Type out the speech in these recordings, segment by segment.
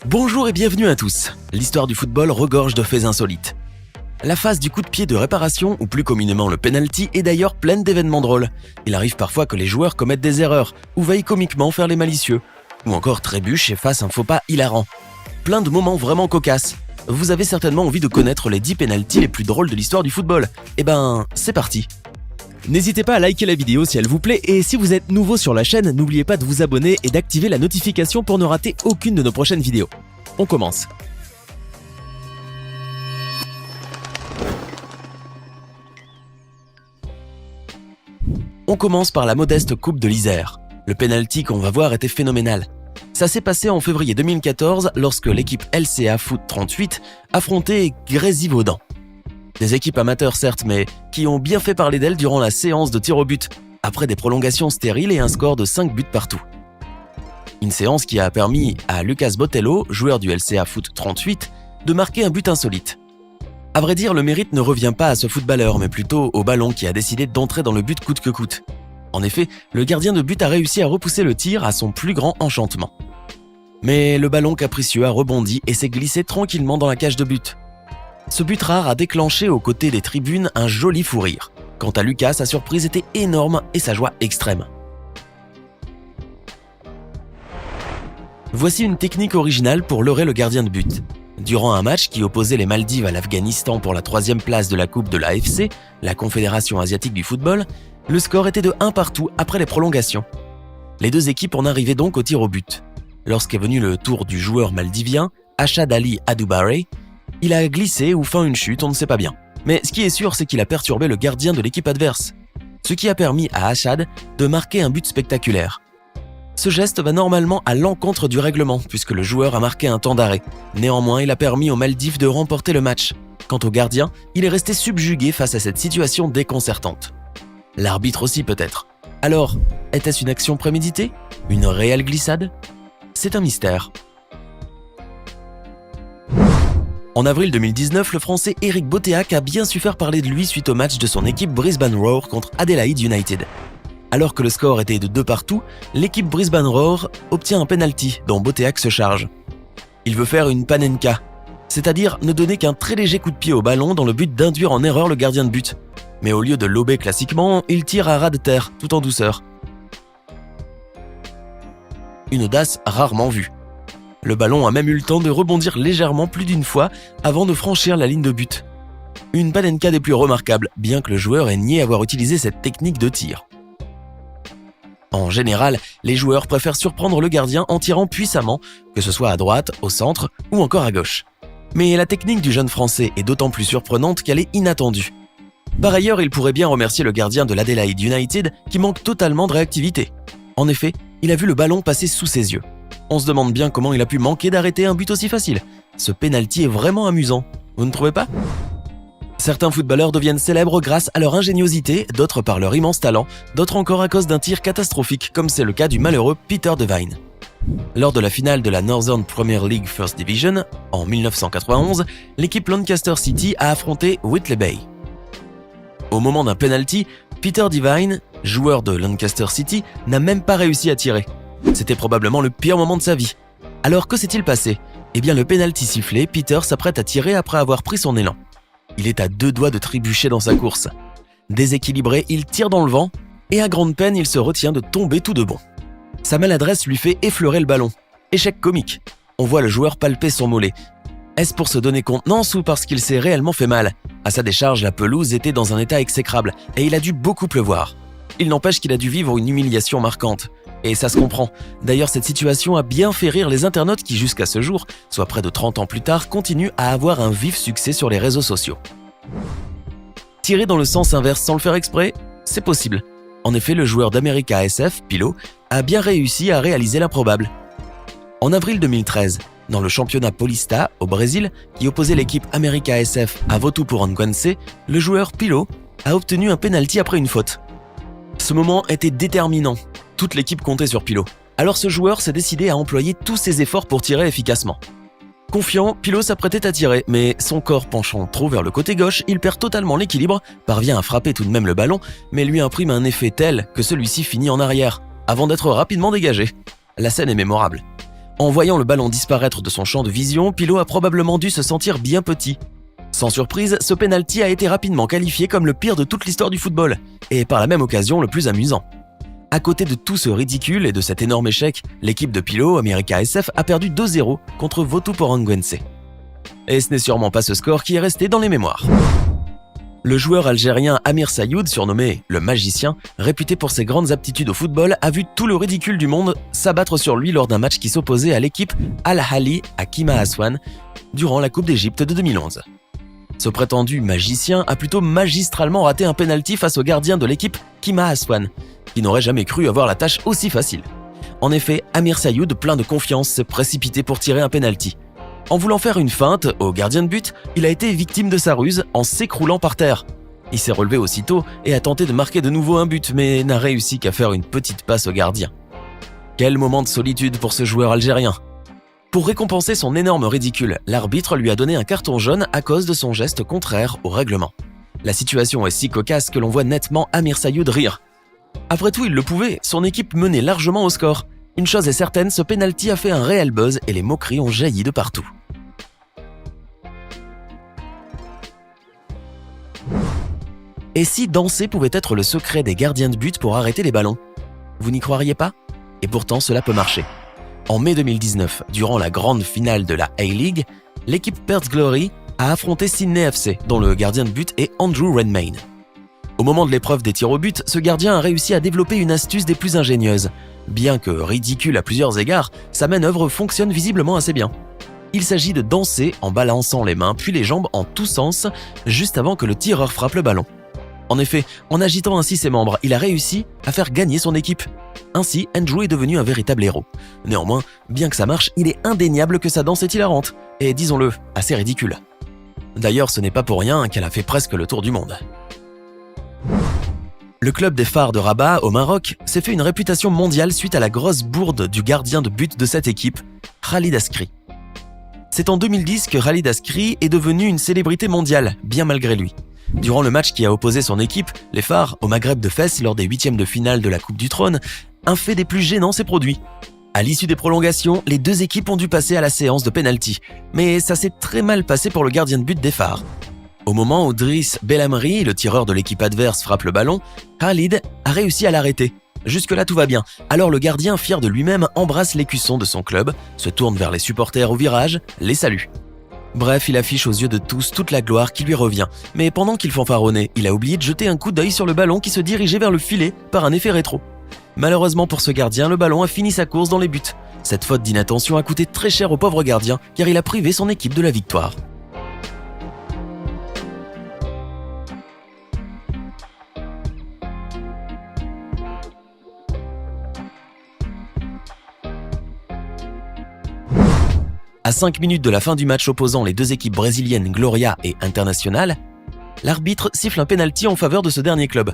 Bonjour et bienvenue à tous. L'histoire du football regorge de faits insolites. La phase du coup de pied de réparation, ou plus communément le penalty, est d'ailleurs pleine d'événements drôles. Il arrive parfois que les joueurs commettent des erreurs, ou veuillent comiquement faire les malicieux, ou encore trébuchent et fassent un faux pas hilarant. Plein de moments vraiment cocasses. Vous avez certainement envie de connaître les 10 penaltys les plus drôles de l'histoire du football. Eh ben, c'est parti. N'hésitez pas à liker la vidéo si elle vous plaît, et si vous êtes nouveau sur la chaîne, n'oubliez pas de vous abonner et d'activer la notification pour ne rater aucune de nos prochaines vidéos. On commence. On commence par la modeste Coupe de l'Isère. Le penalty qu'on va voir était phénoménal. Ça s'est passé en février 2014 lorsque l'équipe LCA Foot 38 affrontait Grésivaudan. Des équipes amateurs certes, mais qui ont bien fait parler d'elles durant la séance de tir au but, après des prolongations stériles et un score de 5 buts partout. Une séance qui a permis à Lucas Botelho, joueur du LCA Foot 38, de marquer un but insolite. À vrai dire, le mérite ne revient pas à ce footballeur, mais plutôt au ballon qui a décidé d'entrer dans le but coûte que coûte. En effet, le gardien de but a réussi à repousser le tir à son plus grand enchantement. Mais le ballon capricieux a rebondi et s'est glissé tranquillement dans la cage de but. Ce but rare a déclenché aux côtés des tribunes un joli fou rire. Quant à Lucas, sa surprise était énorme et sa joie extrême. Voici une technique originale pour leurrer le gardien de but. Durant un match qui opposait les Maldives à l'Afghanistan pour la 3e place de la Coupe de l'AFC, la Confédération asiatique du football, le score était de 1 partout après les prolongations. Les deux équipes en arrivaient donc au tir au but. Lorsqu'est venu le tour du joueur maldivien, Ashad Ali Adoubare, il a glissé ou fait une chute, on ne sait pas bien. Mais ce qui est sûr, c'est qu'il a perturbé le gardien de l'équipe adverse, ce qui a permis à Ashad de marquer un but spectaculaire. Ce geste va normalement à l'encontre du règlement, puisque le joueur a marqué un temps d'arrêt. Néanmoins, il a permis aux Maldives de remporter le match. Quant au gardien, il est resté subjugué face à cette situation déconcertante. L'arbitre aussi peut-être. Alors, était-ce une action préméditée? Une réelle glissade? C'est un mystère. En avril 2019, le Français Eric Boteach a bien su faire parler de lui suite au match de son équipe Brisbane Roar contre Adelaide United. Alors que le score était de 2 partout, l'équipe Brisbane Roar obtient un penalty dont Boteach se charge. Il veut faire une panenka, c'est-à-dire ne donner qu'un très léger coup de pied au ballon dans le but d'induire en erreur le gardien de but. Mais au lieu de lober classiquement, il tire à ras de terre, tout en douceur. Une audace rarement vue. Le ballon a même eu le temps de rebondir légèrement plus d'une fois avant de franchir la ligne de but. Une panenka des plus remarquables, bien que le joueur ait nié avoir utilisé cette technique de tir. En général, les joueurs préfèrent surprendre le gardien en tirant puissamment, que ce soit à droite, au centre ou encore à gauche. Mais la technique du jeune Français est d'autant plus surprenante qu'elle est inattendue. Par ailleurs, il pourrait bien remercier le gardien de l'Adelaide United qui manque totalement de réactivité. En effet, il a vu le ballon passer sous ses yeux. On se demande bien comment il a pu manquer d'arrêter un but aussi facile. Ce penalty est vraiment amusant, vous ne trouvez pas? Certains footballeurs deviennent célèbres grâce à leur ingéniosité, d'autres par leur immense talent, d'autres encore à cause d'un tir catastrophique, comme c'est le cas du malheureux Peter Devine. Lors de la finale de la Northern Premier League First Division, en 1991, l'équipe Lancaster City a affronté Whitley Bay. Au moment d'un penalty, Peter Devine, joueur de Lancaster City, n'a même pas réussi à tirer. C'était probablement le pire moment de sa vie. Alors que s'est-il passé? Eh bien le penalty sifflé, Peter s'apprête à tirer après avoir pris son élan. Il est à 2 doigts de trébucher dans sa course. Déséquilibré, il tire dans le vent et à grande peine, il se retient de tomber tout de bon. Sa maladresse lui fait effleurer le ballon. Échec comique. On voit le joueur palper son mollet. Est-ce pour se donner contenance ou parce qu'il s'est réellement fait mal? À sa décharge, la pelouse était dans un état exécrable et il a dû beaucoup pleuvoir. Il n'empêche qu'il a dû vivre une humiliation marquante. Et ça se comprend. D'ailleurs, cette situation a bien fait rire les internautes qui, jusqu'à ce jour, soit près de 30 ans plus tard, continuent à avoir un vif succès sur les réseaux sociaux. Tirer dans le sens inverse sans le faire exprès, c'est possible. En effet, le joueur d'América SF, Pilo, a bien réussi à réaliser l'improbable. En avril 2013, dans le championnat Paulista, au Brésil, qui opposait l'équipe América SF à Votuporangwense, le joueur Pilo a obtenu un penalty après une faute. Ce moment était déterminant. Toute l'équipe comptait sur Pilo. Alors ce joueur s'est décidé à employer tous ses efforts pour tirer efficacement. Confiant, Pilo s'apprêtait à tirer, mais son corps penchant trop vers le côté gauche, il perd totalement l'équilibre, parvient à frapper tout de même le ballon, mais lui imprime un effet tel que celui-ci finit en arrière, avant d'être rapidement dégagé. La scène est mémorable. En voyant le ballon disparaître de son champ de vision, Pilot a probablement dû se sentir bien petit. Sans surprise, ce penalty a été rapidement qualifié comme le pire de toute l'histoire du football, et par la même occasion le plus amusant. À côté de tout ce ridicule et de cet énorme échec, l'équipe de Pilot, America SF, a perdu 2-0 contre Votuporangwense. Et ce n'est sûrement pas ce score qui est resté dans les mémoires. Le joueur algérien Amir Sayoud, surnommé le magicien, réputé pour ses grandes aptitudes au football, a vu tout le ridicule du monde s'abattre sur lui lors d'un match qui s'opposait à l'équipe Al-Ahli à Kima Aswan durant la Coupe d'Égypte de 2011. Ce prétendu magicien a plutôt magistralement raté un penalty face au gardien de l'équipe Kima Aswan, qui n'aurait jamais cru avoir la tâche aussi facile. En effet, Amir Sayoud, plein de confiance, s'est précipité pour tirer un penalty. En voulant faire une feinte au gardien de but, il a été victime de sa ruse en s'écroulant par terre. Il s'est relevé aussitôt et a tenté de marquer de nouveau un but, mais n'a réussi qu'à faire une petite passe au gardien. Quel moment de solitude pour ce joueur algérien! Pour récompenser son énorme ridicule, l'arbitre lui a donné un carton jaune à cause de son geste contraire au règlement. La situation est si cocasse que l'on voit nettement Amir Sayoud rire. Après tout, il le pouvait, son équipe menait largement au score. Une chose est certaine, ce penalty a fait un réel buzz et les moqueries ont jailli de partout. Et si danser pouvait être le secret des gardiens de but pour arrêter les ballons? Vous n'y croiriez pas? Et pourtant, cela peut marcher. En mai 2019, durant la grande finale de la A-League, l'équipe Perth Glory a affronté Sydney FC, dont le gardien de but est Andrew Redmayne. Au moment de l'épreuve des tirs au but, ce gardien a réussi à développer une astuce des plus ingénieuses. Bien que ridicule à plusieurs égards, sa manœuvre fonctionne visiblement assez bien. Il s'agit de danser en balançant les mains puis les jambes en tous sens, juste avant que le tireur frappe le ballon. En effet, en agitant ainsi ses membres, il a réussi à faire gagner son équipe. Ainsi, Andrew est devenu un véritable héros. Néanmoins, bien que ça marche, il est indéniable que sa danse est hilarante, et disons-le, assez ridicule. D'ailleurs, ce n'est pas pour rien qu'elle a fait presque le tour du monde. Le club des Phares de Rabat, au Maroc, s'est fait une réputation mondiale suite à la grosse bourde du gardien de but de cette équipe, Khalid Askri. C'est en 2010 que Khalid Askri est devenu une célébrité mondiale, bien malgré lui. Durant le match qui a opposé son équipe, les Phares, au Maghreb de Fès lors des 8e de finale de la Coupe du Trône, un fait des plus gênants s'est produit. À l'issue des prolongations, les deux équipes ont dû passer à la séance de penalty, mais ça s'est très mal passé pour le gardien de but des Phares. Au moment où Driss Belhamri, le tireur de l'équipe adverse, frappe le ballon, Khalid a réussi à l'arrêter. Jusque-là tout va bien, alors le gardien, fier de lui-même, embrasse l'écusson de son club, se tourne vers les supporters au virage, les salue. Bref, il affiche aux yeux de tous toute la gloire qui lui revient, mais pendant qu'il fanfaronnait, il a oublié de jeter un coup d'œil sur le ballon qui se dirigeait vers le filet par un effet rétro. Malheureusement pour ce gardien, le ballon a fini sa course dans les buts. Cette faute d'inattention a coûté très cher au pauvre gardien, car il a privé son équipe de la victoire. À 5 minutes de la fin du match opposant les deux équipes brésiliennes Gloria et Internacional, l'arbitre siffle un penalty en faveur de ce dernier club.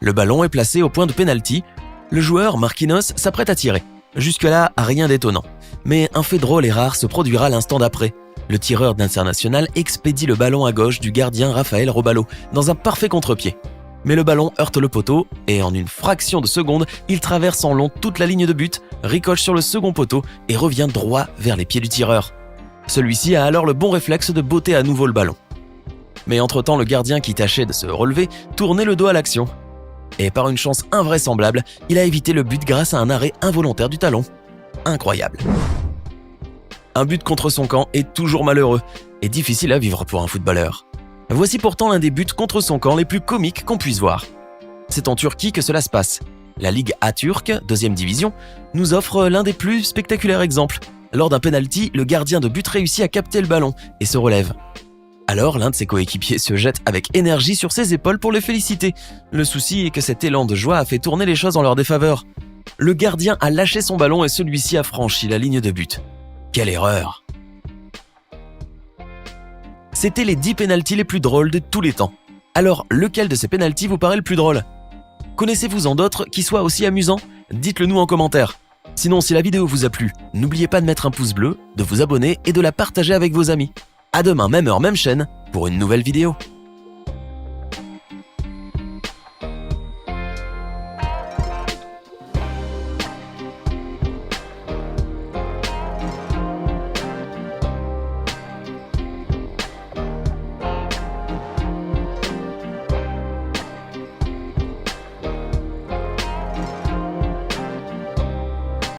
Le ballon est placé au point de penalty. Le joueur, Marquinhos, s'apprête à tirer. Jusque-là, rien d'étonnant. Mais un fait drôle et rare se produira l'instant d'après. Le tireur d'Internacional expédie le ballon à gauche du gardien Rafael Robalo, dans un parfait contre-pied. Mais le ballon heurte le poteau et en une fraction de seconde, il traverse en long toute la ligne de but, ricoche sur le second poteau et revient droit vers les pieds du tireur. Celui-ci a alors le bon réflexe de botter à nouveau le ballon. Mais entre-temps, le gardien qui tâchait de se relever tournait le dos à l'action. Et par une chance invraisemblable, il a évité le but grâce à un arrêt involontaire du talon. Incroyable. Un but contre son camp est toujours malheureux et difficile à vivre pour un footballeur. Voici pourtant l'un des buts contre son camp les plus comiques qu'on puisse voir. C'est en Turquie que cela se passe. La Ligue A turque, 2e division, nous offre l'un des plus spectaculaires exemples. Lors d'un penalty, le gardien de but réussit à capter le ballon et se relève. Alors, l'un de ses coéquipiers se jette avec énergie sur ses épaules pour le féliciter. Le souci est que cet élan de joie a fait tourner les choses en leur défaveur. Le gardien a lâché son ballon et celui-ci a franchi la ligne de but. Quelle erreur! C'était les 10 pénaltys les plus drôles de tous les temps. Alors, lequel de ces pénaltys vous paraît le plus drôle? Connaissez-vous-en d'autres qui soient aussi amusants? Dites-le nous en commentaire. Sinon, si la vidéo vous a plu, n'oubliez pas de mettre un pouce bleu, de vous abonner et de la partager avec vos amis. À demain, même heure, même chaîne, pour une nouvelle vidéo.